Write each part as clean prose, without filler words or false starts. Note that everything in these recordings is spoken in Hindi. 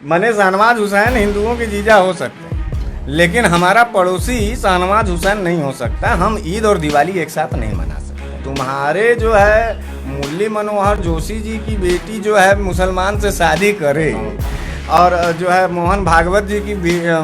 मने शाहनवाज हुसैन हिंदुओं के जीजा हो सकते हैं, लेकिन हमारा पड़ोसी शाहनवाज हुसैन नहीं हो सकता। हम ईद और दिवाली एक साथ नहीं मना सकते। तुम्हारे जो है मुरली मनोहर जोशी जी की बेटी जो है मुसलमान से शादी करे, और जो है मोहन भागवत जी की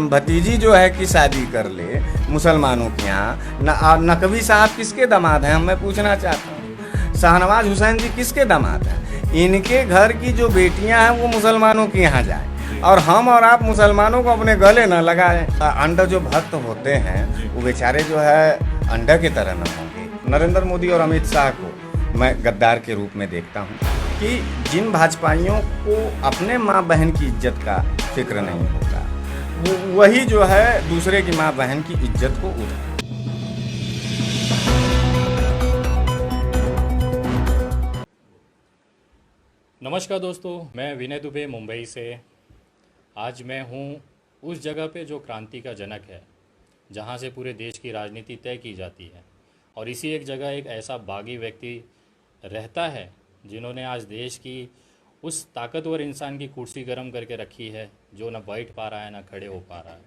भतीजी जो है कि शादी कर ले मुसलमानों के यहाँ। नकवी साहब किसके दामाद हैं, मैं पूछना चाहता हूँ। शाहनवाज हुसैन जी किसके दामाद हैं? इनके घर की जो बेटियां हैं वो मुसलमानों के यहाँ जाए, और हम और आप मुसलमानों को अपने गले न लगाएं। अंडा जो भक्त होते हैं वो बेचारे जो है अंडा की तरह न होंगे। नरेंद्र मोदी और अमित शाह को मैं गद्दार के रूप में देखता हूँ कि जिन भाजपाइयों को अपने माँ बहन की इज्जत का फिक्र नहीं होता, वही जो है दूसरे की माँ बहन की इज्जत को उठा। नमस्कार दोस्तों, मैं विनय दुबे मुंबई से। आज मैं हूँ उस जगह पे जो क्रांति का जनक है, जहाँ से पूरे देश की राजनीति तय की जाती है। और इसी एक जगह एक ऐसा बागी व्यक्ति रहता है जिन्होंने आज देश की उस ताकतवर इंसान की कुर्सी गर्म करके रखी है जो न बैठ पा रहा है न खड़े हो पा रहा है।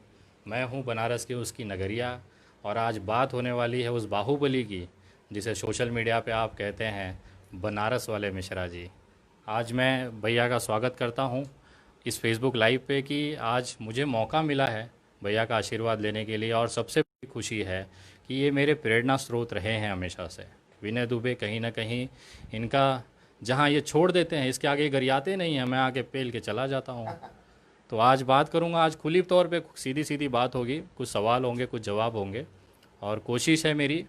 मैं हूँ बनारस की उसकी नगरिया, और आज बात होने वाली है उस बाहुबली की जिसे सोशल मीडिया पे आप कहते हैं बनारस वाले मिश्रा जी। आज मैं भैया का स्वागत करता हूँ इस फेसबुक लाइव पे कि आज मुझे मौका मिला है भैया का आशीर्वाद लेने के लिए। और सबसे बड़ी खुशी है कि ये मेरे प्रेरणा स्रोत रहे हैं हमेशा से। विनय दुबे कहीं ना कहीं इनका जहाँ ये छोड़ देते हैं इसके आगे गरियाते नहीं हैं, मैं आगे पेल के चला जाता हूँ। तो आज बात करूँगा, आज खुली तौर पे सीधी सीधी बात होगी, कुछ सवाल होंगे, कुछ जवाब होंगे। और कोशिश है मेरी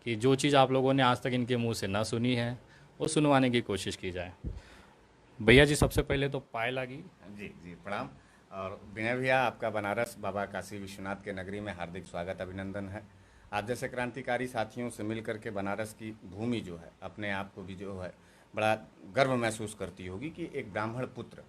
कि जो चीज़ आप लोगों ने आज तक इनके मुंह से ना सुनी है वो सुनवाने की कोशिश की जाए। भैया जी, सबसे पहले तो पाए लागी। जी जी, प्रणाम। और विनय भैया, आपका बनारस बाबा काशी विश्वनाथ के नगरी में हार्दिक स्वागत, अभिनंदन है। आप जैसे क्रांतिकारी साथियों से मिलकर के बनारस की भूमि जो है अपने आप को भी जो है बड़ा गर्व महसूस करती होगी कि एक ब्राह्मण पुत्र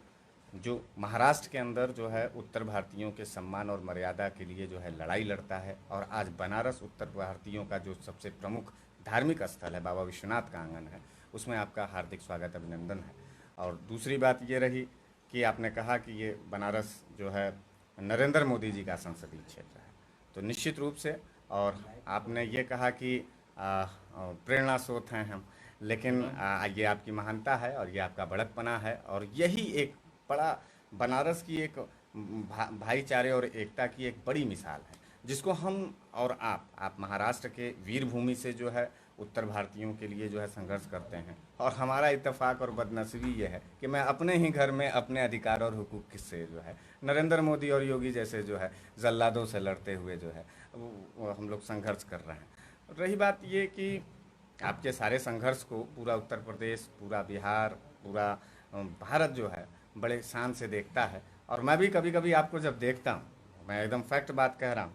जो महाराष्ट्र के अंदर जो है उत्तर भारतीयों के सम्मान और मर्यादा के लिए जो है लड़ाई लड़ता है, और आज बनारस उत्तर भारतीयों का जो सबसे प्रमुख धार्मिक स्थल है, बाबा विश्वनाथ का आंगन है, उसमें आपका हार्दिक स्वागत, अभिनंदन है। और दूसरी बात ये रही कि आपने कहा कि ये बनारस जो है नरेंद्र मोदी जी का संसदीय क्षेत्र है, तो निश्चित रूप से। और आपने ये कहा कि प्रेरणा स्रोत हैं हम, लेकिन ये आपकी महानता है और ये आपका बड़कपना है, और यही एक बड़ा बनारस की एक भाईचारे और एकता की एक बड़ी मिसाल है, जिसको हम और आप महाराष्ट्र के वीर भूमि से जो है उत्तर भारतीयों के लिए जो है संघर्ष करते हैं। और हमारा इत्तेफाक और बदनसीबी ये है कि मैं अपने ही घर में अपने अधिकार और हुकूक से जो है नरेंद्र मोदी और योगी जैसे जो है जल्लादों से लड़ते हुए जो है वो हम लोग संघर्ष कर रहे हैं। रही बात ये कि आपके सारे संघर्ष को पूरा उत्तर प्रदेश, पूरा बिहार, पूरा भारत जो है बड़े शान से देखता है। और मैं भी कभी कभी आपको जब देखता हूँ, मैं एकदम फैक्ट बात कह रहा हूँ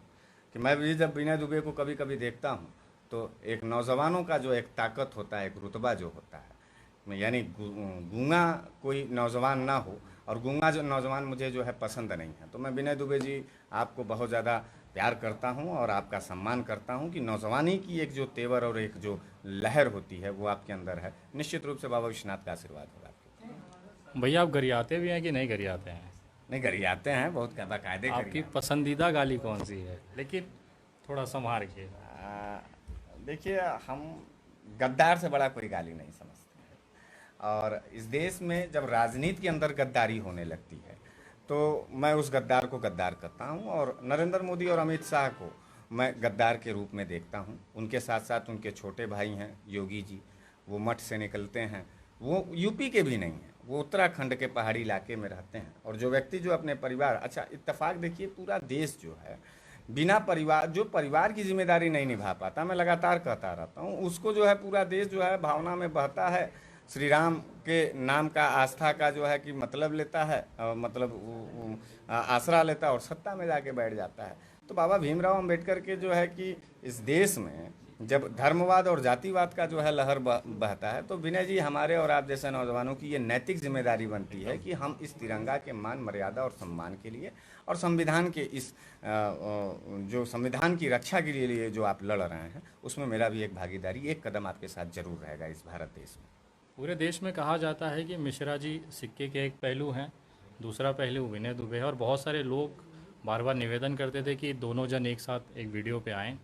कि मैं भी जब विनय दुबे को कभी कभी देखता हूँ तो एक नौजवानों का जो एक ताकत होता है, एक रुतबा जो होता है, यानी गूंगा कोई नौजवान ना हो, और गूंगा जो नौजवान मुझे जो है पसंद नहीं है। तो मैं विनय दुबे जी आपको बहुत ज़्यादा प्यार करता हूं और आपका सम्मान करता हूं कि नौजवानी की एक जो तेवर और एक जो लहर होती है वो आपके अंदर है। निश्चित रूप से बाबा विश्वनाथ का आशीर्वाद होगा आपके। भैया, आप गरियाते भी हैं कि नहीं गरियाते हैं? नहीं, गरियाते हैं, बहुत बाकायदे आपकी गरियाते पसंदीदा गाली कौन सी है? लेकिन थोड़ा संभाल के। हैं। देखिए, हम गद्दार से बड़ा कोई गाली नहीं समझते हैं, और इस देश में जब राजनीति के अंदर गद्दारी होने लगती है तो मैं उस गद्दार को गद्दार करता हूं, और नरेंद्र मोदी और अमित शाह को मैं गद्दार के रूप में देखता हूं। उनके साथ साथ उनके छोटे भाई हैं योगी जी, वो मठ से निकलते हैं, वो यूपी के भी नहीं हैं, वो उत्तराखंड के पहाड़ी इलाके में रहते हैं। और जो व्यक्ति जो अपने परिवार, अच्छा इत्तेफाक देखिए, पूरा देश जो है बिना परिवार, जो परिवार की जिम्मेदारी नहीं निभा पाता, मैं लगातार कहता रहता हूँ, उसको जो है पूरा देश जो है भावना में बहता है, श्री राम के नाम का आस्था का जो है कि मतलब लेता है, मतलब आसरा लेता है और सत्ता में जाके बैठ जाता है। तो बाबा भीमराव अंबेडकर के जो है कि इस देश में जब धर्मवाद और जातिवाद का जो है लहर बहता है, तो विनय जी, हमारे और आप जैसे नौजवानों की ये नैतिक जिम्मेदारी बनती है कि हम इस तिरंगा के मान मर्यादा और सम्मान के लिए, और संविधान के इस जो संविधान की रक्षा के लिए जो आप लड़ रहे हैं, उसमें मेरा भी एक भागीदारी, एक कदम आपके साथ जरूर रहेगा इस भारत देश में। पूरे देश में कहा जाता है कि मिश्रा जी सिक्के के एक पहलू हैं, दूसरा पहलू विनय दुबे है। और बहुत सारे लोग बार बार निवेदन करते थे कि दोनों जन एक साथ एक वीडियो पे आएँ।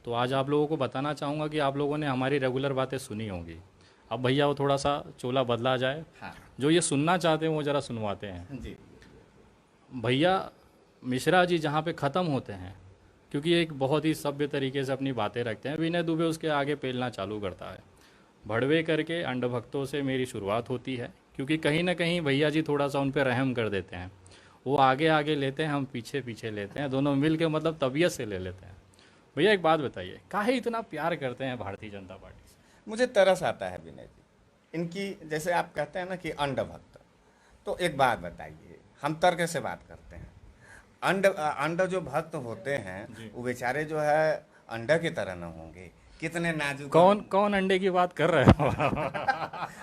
तो आज आप लोगों को बताना चाहूँगा कि आप लोगों ने हमारी रेगुलर बातें सुनी होंगी। अब भैया वो थोड़ा सा चोला बदला जाए, हाँ जो ये सुनना चाहते हैं वो ज़रा सुनवाते हैं। जी। भैया मिश्रा जी जहाँ पे ख़त्म होते हैं, क्योंकि एक बहुत ही सभ्य तरीके से अपनी बातें रखते हैं, विनय दुबे उसके आगे पेलना चालू करता है। भड़वे करके अंडभक्तों से मेरी शुरुआत होती है, क्योंकि कहीं ना कहीं भैया जी थोड़ा सा उन पर रहम कर देते हैं। वो आगे आगे लेते हैं, हम पीछे पीछे लेते हैं, दोनों मिल के मतलब तबीयत से ले लेते हैं। भैया एक बात बताइए, काहे इतना प्यार करते हैं भारतीय जनता पार्टी से? मुझे तरस आता है विनय जी, इनकी जैसे आप कहते हैं ना कि अंड भक्त। तो एक बात बताइए, हम तर्क से बात करते हैं। अंड जो भक्त होते हैं वो बेचारे जो है अंडा की तरह न होंगे, कितने नाजुक। कौन कौन अंडे की बात कर रहे हो?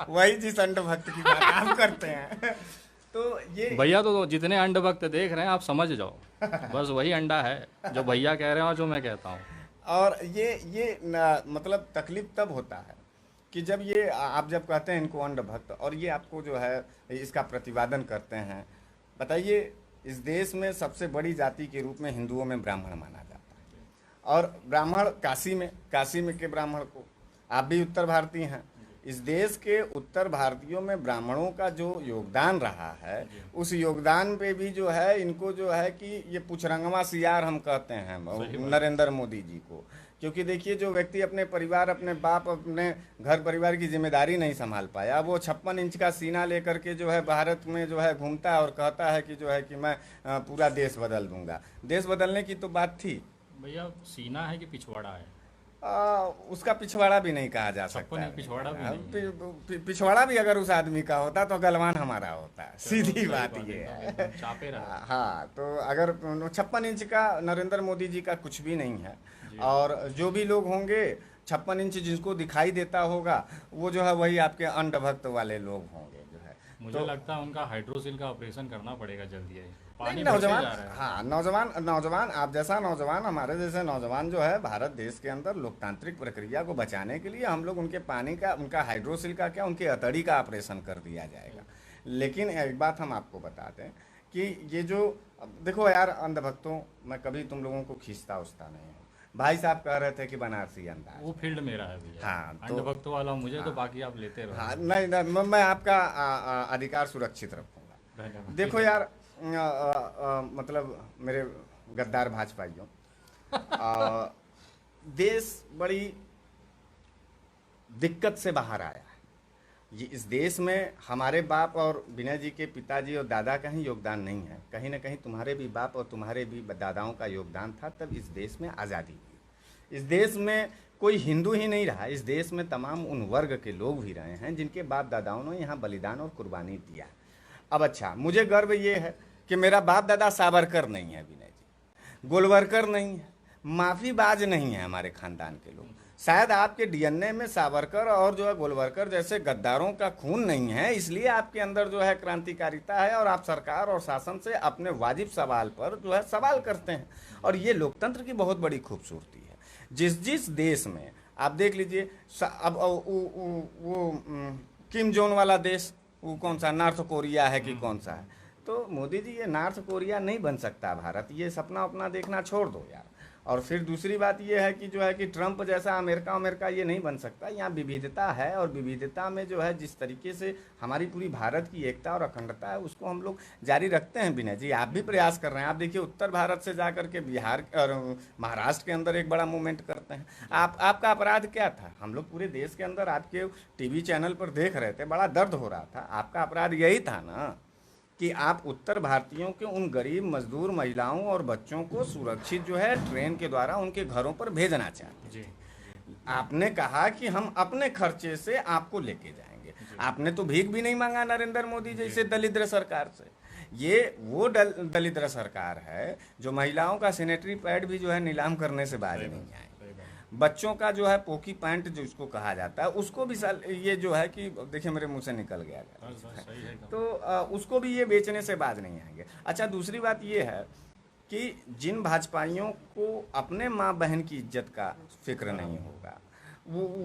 वही जिस अंड भक्त की बात आप करते हैं। तो ये भैया तो जितने अंड भक्त देख रहे हैं आप समझ जाओ, बस वही अंडा है जो भैया कह रहे हैं और जो मैं कहता हूँ। और मतलब तकलीफ तब होता है कि जब ये आप जब कहते हैं इनको अंड भक्त, और ये आपको जो है इसका प्रतिपादन करते हैं। बताइए, इस देश में सबसे बड़ी जाति के रूप में हिंदुओं में ब्राह्मण माना जाता है, और ब्राह्मण काशी में के ब्राह्मण को, आप भी उत्तर भारतीय हैं, इस देश के उत्तर भारतीयों में ब्राह्मणों का जो योगदान रहा है, उस योगदान पे भी जो है इनको जो है कि ये पुछरंगवा सियार हम कहते हैं नरेंद्र मोदी जी को। क्योंकि देखिए, जो व्यक्ति अपने परिवार, अपने बाप, अपने घर परिवार की जिम्मेदारी नहीं संभाल पाया, वो 56 इंच का सीना लेकर के जो है भारत में जो है घूमता है और कहता है कि जो है कि मैं पूरा देश बदल दूंगा। देश बदलने की तो बात थी भैया, सीना है कि पिछवाड़ा है? उसका पिछवाड़ा भी नहीं कहा जा सकता है। पिछवाड़ा भी नहीं पिछवाड़ा भी अगर उस आदमी का होता तो गलवान हमारा होता है, सीधी बात ये है। चापे रहा। हाँ, तो अगर 56 इंच का नरेंद्र मोदी जी का कुछ भी नहीं है, और जो भी लोग होंगे 56 इंच जिसको दिखाई देता होगा वो जो है वही आपके अंडभक्त वाले लोग होंगे जो है। मुझे लगता है उनका हाइड्रोसिल का ऑपरेशन करना पड़ेगा जल्दी है। नहीं, नौजवान, हाँ नौजवान आप जैसा नौजवान, हमारे जैसे नौजवान जो है भारत देश के अंदर लोकतांत्रिक प्रक्रिया को बचाने के लिए हम लोग उनके पानी का, उनका हाइड्रोसिल का क्या, उनके अतड़ी का ऑपरेशन कर दिया जाएगा। लेकिन एक बात हम आपको बता दें कि ये जो, देखो यार, अंधभक्तों, मैं कभी तुम लोगों को खींचता उछता नहीं हूँ। भाई साहब कह रहे थे कि बनारसी अंदाज, वो फील्ड मेरा है भैया। हाँ, अंडभक्तों वाला मुझे तो बाकी आप लेते रहो। हाँ, नहीं, मैं आपका अधिकार सुरक्षित रखूंगा। देखो यार, मतलब मेरे गद्दार भाजपाइयों, देश बड़ी दिक्कत से बाहर आया है। ये इस देश में हमारे बाप और विनय जी के पिताजी और दादा का ही योगदान नहीं है, कहीं ना कहीं तुम्हारे भी बाप और तुम्हारे भी दादाओं का योगदान था, तब इस देश में आज़ादी हुई। इस देश में कोई हिंदू ही नहीं रहा, इस देश में तमाम उन वर्ग के लोग भी रहे हैं जिनके बाप दादाओं ने यहाँ बलिदान और कुर्बानी दिया। अब अच्छा, मुझे गर्व ये है कि मेरा बाप दादा सावरकर नहीं है विनय जी, गोलवरकर नहीं है, माफीबाज नहीं है हमारे खानदान के लोग। शायद आपके डीएनए में सावरकर और जो है गोलवरकर जैसे गद्दारों का खून नहीं है, इसलिए आपके अंदर जो है क्रांतिकारिता है, और आप सरकार और शासन से अपने वाजिब सवाल पर जो है सवाल करते हैं। और ये लोकतंत्र की बहुत बड़ी खूबसूरती है। जिस देश में आप देख लीजिए, अब वो किम जोन वाला देश, वो कौन सा, नॉर्थ कोरिया है कि कौन सा है? तो मोदी जी, ये नॉर्थ कोरिया नहीं बन सकता भारत, ये सपना अपना देखना छोड़ दो यार। और फिर दूसरी बात ये है कि जो है कि ट्रंप जैसा अमेरिका ये नहीं बन सकता। यहाँ विविधता है, और विविधता में जो है जिस तरीके से हमारी पूरी भारत की एकता और अखंडता है, उसको हम लोग जारी रखते हैं। विनय जी, आप भी प्रयास कर रहे हैं। आप देखिए, उत्तर भारत से जा करके बिहार और महाराष्ट्र के अंदर एक बड़ा मूवमेंट करते हैं। आपका अपराध क्या था? हम लोग पूरे देश के अंदर आपके टीवी चैनल पर देख रहे थे, बड़ा दर्द हो रहा था। आपका अपराध यही था ना कि आप उत्तर भारतीयों के उन गरीब मजदूर महिलाओं और बच्चों को सुरक्षित जो है ट्रेन के द्वारा उनके घरों पर भेजना चाहते हैं। आपने कहा कि हम अपने खर्चे से आपको लेके जाएंगे। आपने तो भीख भी नहीं मांगा नरेंद्र मोदी जैसे दलिद्र सरकार से। ये वो दलिद्र सरकार है जो महिलाओं का सैनिटरी पैड भी जो है नीलाम करने से बाज नहीं आए। बच्चों का जो है पोकी पैंट जो उसको कहा जाता है, उसको भी ये जो है कि देखिए मेरे मुंह से निकल गया, तो उसको भी ये बेचने से बाज नहीं आएंगे। अच्छा, दूसरी बात ये है कि जिन भाजपाइयों को अपने माँ बहन की इज्जत का फिक्र नहीं होगा,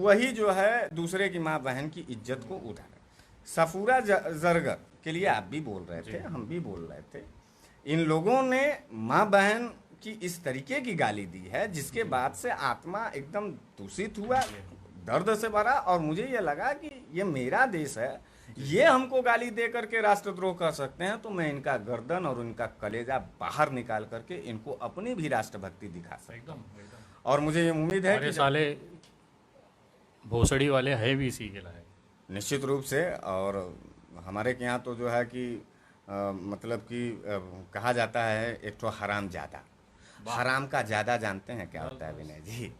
वही जो है दूसरे की माँ बहन की इज्जत को उठाए। सफूरा जरगर के लिए आप भी बोल रहे थे, हम भी बोल रहे थे। इन लोगों ने माँ बहन की इस तरीके की गाली दी है जिसके बाद से आत्मा एकदम दूषित हुआ, दर्द से भरा, और मुझे ये लगा कि ये मेरा देश है, ये हमको गाली दे करके राष्ट्रद्रोह कर सकते हैं, तो मैं इनका गर्दन और इनका कलेजा बाहर निकाल करके इनको अपनी भी राष्ट्रभक्ति दिखा सकता हूँ। और मुझे ये उम्मीद है कि साले भोसड़ी वाले है भी इसी के लायक, निश्चित रूप से। और हमारे के यहाँ तो जो है कि मतलब कि कहा जाता है एक तो हराम ज़्यादा, हराम का ज़्यादा जानते हैं क्या होता है विनय जी?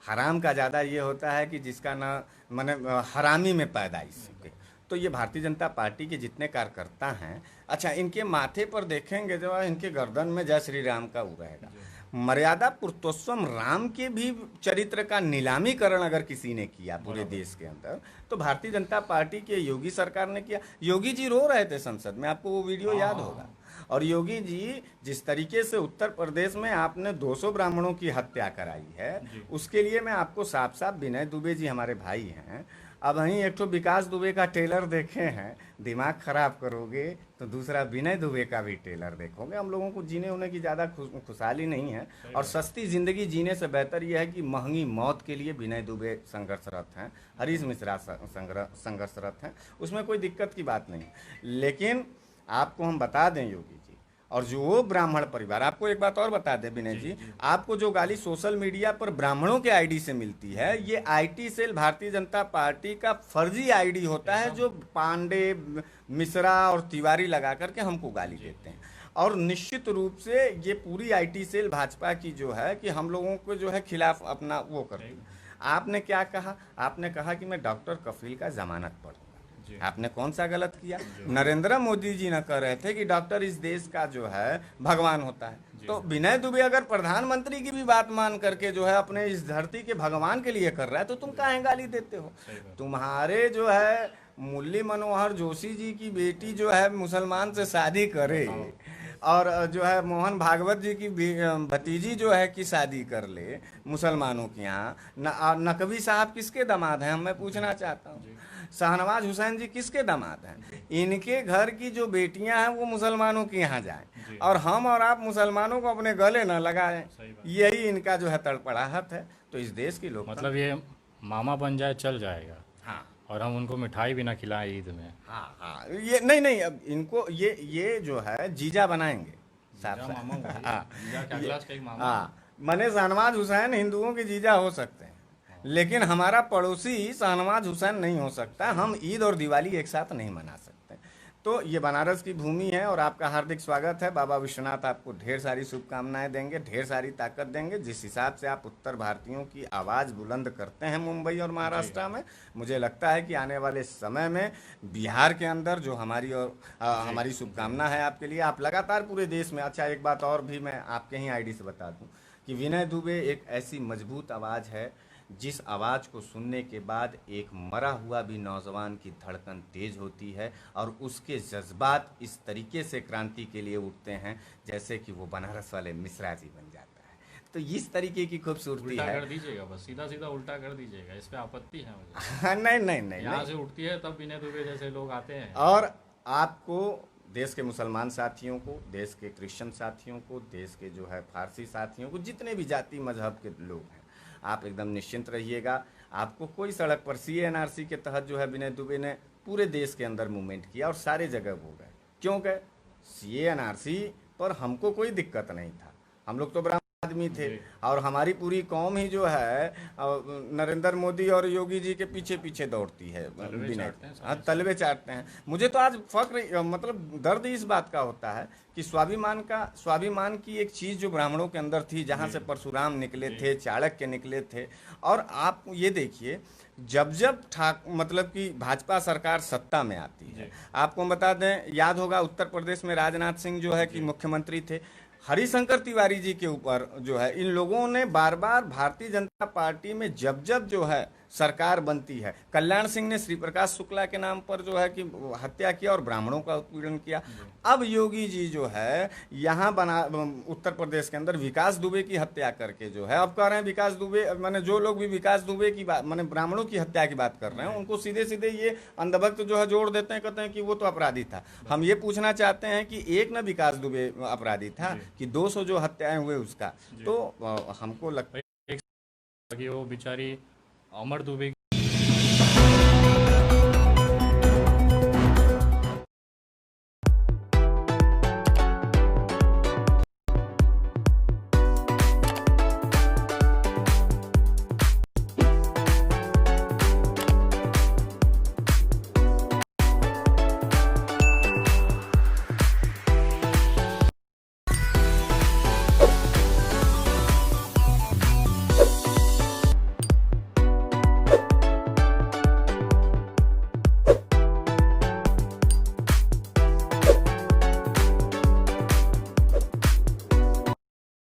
हराम का ज़्यादा ये होता है कि जिसका ना माने हरामी में पैदाइश के। तो ये भारतीय जनता पार्टी के जितने कार्यकर्ता हैं, अच्छा इनके माथे पर देखेंगे जो इनके गर्दन में जय श्री राम का वो रहेगा। मर्यादा पुरुषोत्तम राम के भी चरित्र का नीलामीकरण अगर किसी ने किया पूरे देश के अंदर, तो भारतीय जनता पार्टी के योगी सरकार ने किया। योगी जी रो रहे थे संसद में, आपको वो वीडियो याद होगा। और योगी जी जिस तरीके से उत्तर प्रदेश में आपने 200 ब्राह्मणों की हत्या कराई है, उसके लिए मैं आपको साफ साफ, विनय दुबे जी हमारे भाई हैं, अब वहीं एक तो विकास दुबे का टेलर देखे हैं, दिमाग खराब करोगे तो दूसरा विनय दुबे का भी टेलर देखोगे। हम लोगों को जीने होने की ज़्यादा खुशहाली नहीं है, और सस्ती ज़िंदगी जीने से बेहतर यह है कि महंगी मौत के लिए विनय दुबे संघर्षरत हैं, हरीश मिश्रा संघर्षरत हैं, उसमें कोई दिक्कत की बात नहीं। लेकिन आपको हम बता दें योगी जी, और जो वो ब्राह्मण परिवार, आपको एक बात और बता दें विनय जी, आपको जो गाली सोशल मीडिया पर ब्राह्मणों के आईडी से मिलती है, ये IT cell Bharatiya Janata party का फर्जी आईडी होता है, जो पांडे, मिश्रा और तिवारी लगा करके हमको गाली देते हैं। और निश्चित रूप से ये पूरी आईटी सेल भाजपा की जो है कि हम लोगों को जो है खिलाफ अपना वो करती है। आपने क्या कहा? आपने कहा कि मैं डॉक्टर कफील का जमानत पढ़ूंगा। आपने कौन सा गलत किया? नरेंद्र मोदी जी न कह रहे थे कि डॉक्टर इस देश का जो है भगवान होता है, तो विनय दुबे अगर प्रधानमंत्री की भी बात मान करके जो है अपने इस धरती के भगवान के लिए कर रहा है, तो तुम काहे गाली देते हो? तुम्हारे जो है मुरली मनोहर जोशी जी की बेटी जो है मुसलमान से शादी करे, और जो है मोहन भागवत जी की भतीजी जो है कि शादी कर ले मुसलमानों के यहाँ। नकवी साहब किसके दामाद हैं, मैं पूछना चाहता हूँ। शाहनवाज हुसैन जी किसके दामाद हैं? इनके घर की जो बेटियां हैं वो मुसलमानों के यहाँ जाएं, और हम और आप मुसलमानों को अपने गले न लगाएं, यही इनका जो है तड़पड़ाहट है। तो इस देश की लोग मतलब ये मामा बन जाए चल जाएगा। हाँ, और हम उनको मिठाई भी ना खिलाएं ईद में। हाँ हाँ, ये नहीं, अब इनको ये जो है जीजा बनाएंगे साफ हाँ, मने शाहनवाज हुसैन हिंदुओं के जीजा हो सकते हैं, लेकिन हमारा पड़ोसी शाहनवाज हुसैन नहीं हो सकता। हम ईद और दिवाली एक साथ नहीं मना सकते। तो ये बनारस की भूमि है, और आपका हार्दिक स्वागत है। बाबा विश्वनाथ आपको ढेर सारी शुभकामनाएं देंगे, ढेर सारी ताकत देंगे। जिस हिसाब से आप उत्तर भारतीयों की आवाज़ बुलंद करते हैं मुंबई और महाराष्ट्र में, मुझे लगता है कि आने वाले समय में बिहार के अंदर जो हमारी शुभकामना है आपके लिए। आप लगातार पूरे देश में, अच्छा एक बात और भी मैं आपके ही आईडी से बता दूं कि विनय दुबे एक ऐसी मजबूत आवाज़ है जिस आवाज़ को सुनने के बाद एक मरा हुआ भी नौजवान की धड़कन तेज होती है, और उसके जज्बात इस तरीके से क्रांति के लिए उठते हैं जैसे कि वो बनारस वाले मिश्रा जी बन जाता है। तो इस तरीके की खूबसूरती है। कर दीजिएगा, बस सीधा सीधा उल्टा कर दीजिएगा, इस पे आपत्ति है मुझे। हाँ, नहीं, यहाँ से उठती है तब विनय दुबे जैसे लोग आते हैं। और आपको देश के मुसलमान साथियों को, देश के क्रिश्चियन साथियों को, देश के जो है फारसी साथियों को, जितने भी जाति मजहब के लोग हैं, आप एकदम निश्चिंत रहिएगा। आपको कोई सड़क पर CA/NRC के तहत जो है विनय दुबे ने पूरे देश के अंदर मूवमेंट किया, और सारे जगह वो गए। क्यों गए? CA/NRC पर हमको कोई दिक्कत नहीं था, हम लोग तो ब्राह्मण आदमी थे, और हमारी पूरी कौम ही जो है नरेंद्र मोदी और योगी जी के पीछे पीछे दौड़ती है। तलवे चाटते हैं। मुझे तो आज फक्र, मतलब दर्द इस बात का होता है कि स्वाभिमान की एक चीज़ जो ब्राह्मणों के अंदर थी, जहाँ से परशुराम निकले थे, चाणक्य निकले थे। और आप ये देखिए, जब मतलब कि भाजपा सरकार सत्ता में आती है, आपको बता दें, याद होगा उत्तर प्रदेश में राजनाथ सिंह जो है कि मुख्यमंत्री थे, हरिशंकर तिवारी जी के ऊपर जो है इन लोगों ने बार बार भारतीय जनता पार्टी में जब जब जो है सरकार बनती है, कल्याण सिंह ने श्री प्रकाश शुक्ला के नाम पर जो है कि हत्या किया और ब्राह्मणों का उत्पीड़न किया। अब योगी जी जो है यहाँ बना उत्तर प्रदेश के अंदर विकास दुबे की हत्या करके जो है अब कह रहे हैं विकास दुबे, माने जो लोग भी विकास दुबे की बात, माने ब्राह्मणों की हत्या की बात कर रहे हैं, उनको सीधे सीधे ये अंधभक्त जो है जोड़ देते हैं, कहते हैं कि वो तो अपराधी था। हम ये पूछना चाहते हैं कि एक ना विकास दुबे अपराधी था कि 200 जो हत्याएं हुए उसका, तो हमको लगता कि वो बेचारी अमर दुबे